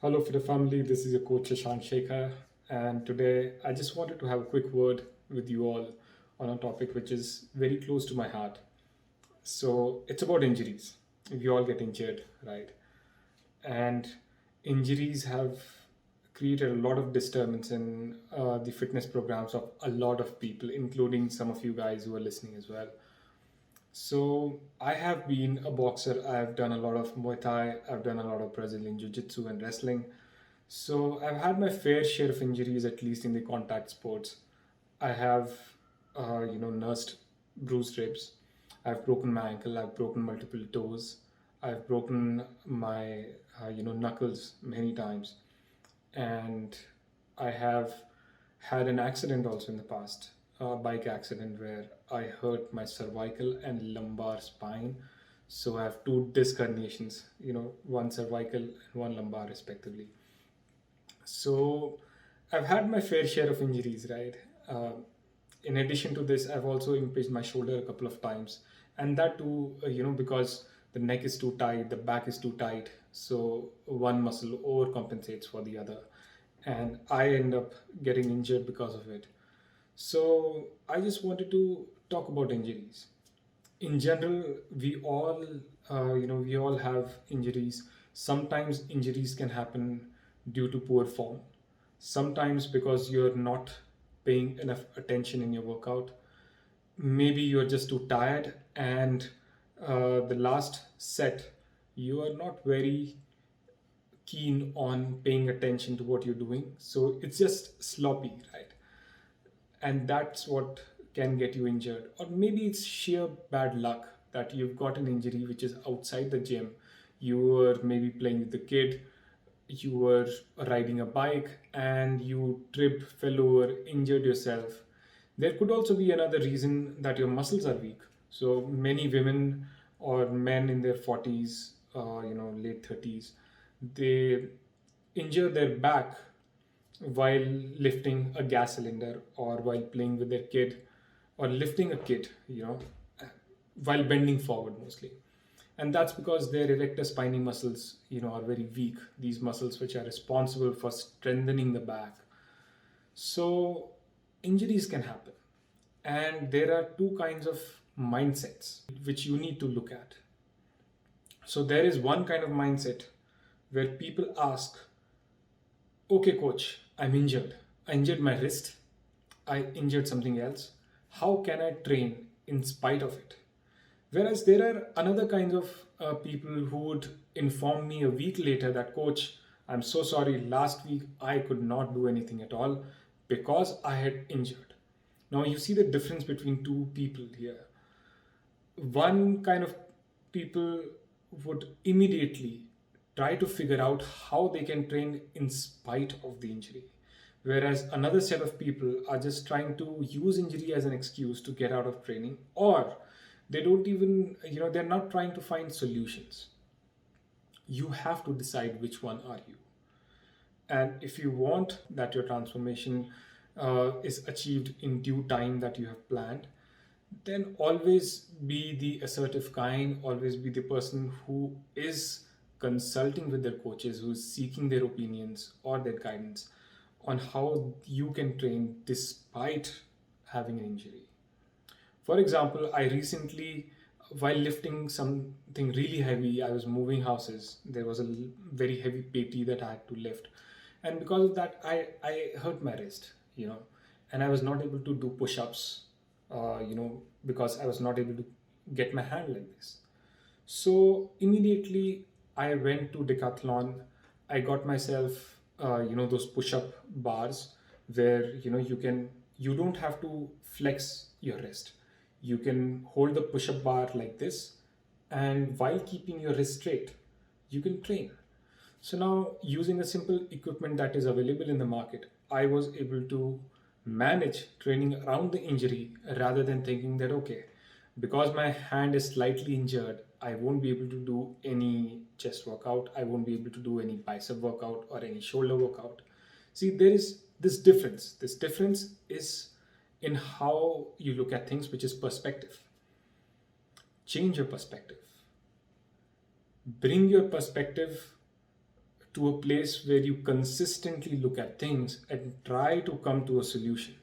Hello, for the family. This is your coach Shashank Shekhar, and today I just wanted to have a quick word with you all on a topic which is very close to my heart. So it's about injuries. We all get injured, right? And injuries have created a lot of disturbance in the fitness programs of a lot of people, including some of you guys who are listening as well. So I have been a boxer. I've done a lot of Muay Thai. I've done a lot of Brazilian Jiu Jitsu and wrestling. So I've had my fair share of injuries, at least in the contact sports. I have, nursed bruised ribs. I've broken my ankle. I've broken multiple toes. I've broken my, knuckles many times, and I have had an accident also in the past, a bike accident where I hurt my cervical and lumbar spine. So I have two disc herniations, one cervical and one lumbar respectively. So I've had my fair share of injuries, right? Uh, in addition to this, I've also impinged my shoulder a couple of times, and that too, because the neck is too tight, the back is too tight, so one muscle overcompensates for the other, and I end up getting injured because of it. So I just wanted to talk about injuries. In general, we all have injuries. Sometimes injuries can happen due to poor form. Sometimes because you're not paying enough attention in your workout. Maybe you're just too tired, and the last set you are not very keen on paying attention to what you're doing. So it's just sloppy, right? And that's what can get you injured. Or maybe it's sheer bad luck that you've got an injury which is outside the gym. You were maybe playing with the kid, you were riding a bike, and you tripped, fell over, injured yourself. There could also be another reason that your muscles are weak. So many women or men in their 40s, late 30s, they injure their back while lifting a gas cylinder or while playing with their kid or lifting a kid, while bending forward mostly. And that's because their erector spinae muscles, are very weak. These muscles which are responsible for strengthening the back. So injuries can happen. And there are two kinds of mindsets which you need to look at. So there is one kind of mindset where people ask, okay, coach, I'm injured. I injured my wrist. I injured something else. How can I train in spite of it? Whereas there are another kinds of people who would inform me a week later that, coach, I'm so sorry, last week I could not do anything at all because I had injured. Now you see the difference between two people here. One kind of people would immediately try to figure out how they can train in spite of the injury, whereas another set of people are just trying to use injury as an excuse to get out of training, or they don't even, they're not trying to find solutions. You have to decide which one are you. And if you want that your transformation is achieved in due time that you have planned, then always be the assertive kind, always be the person who is consulting with their coaches, who's seeking their opinions or their guidance on how you can train despite having an injury. For example, I recently, while lifting something really heavy, I was moving houses. There was a very heavy patty that I had to lift. And because of that, I hurt my wrist, and I was not able to do push ups, because I was not able to get my hand like this. So immediately I went to Decathlon. I got myself, those push-up bars where you don't have to flex your wrist. You can hold the push-up bar like this, and while keeping your wrist straight, you can train. So now, using a simple equipment that is available in the market, I was able to manage training around the injury rather than thinking that, okay, because my hand is slightly injured, I won't be able to do any chest workout, I won't be able to do any bicep workout or any shoulder workout. See, there is this difference. This difference is in how you look at things, which is perspective. Change your perspective. Bring your perspective to a place where you consistently look at things and try to come to a solution.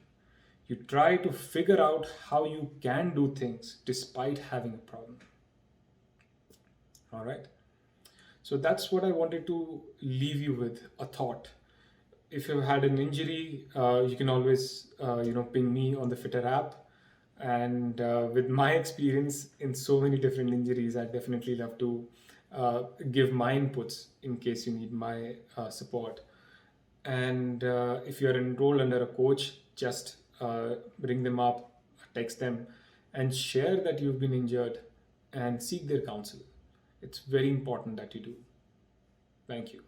You try to figure out how you can do things despite having a problem. All right. So that's what I wanted to leave you with, a thought. If you've had an injury, you can always, ping me on the Fitter app. And with my experience in so many different injuries, I definitely love to give my inputs in case you need my support. And if you're enrolled under a coach, just bring them up, text them, and share that you've been injured and seek their counsel. It's very important that you do. Thank you.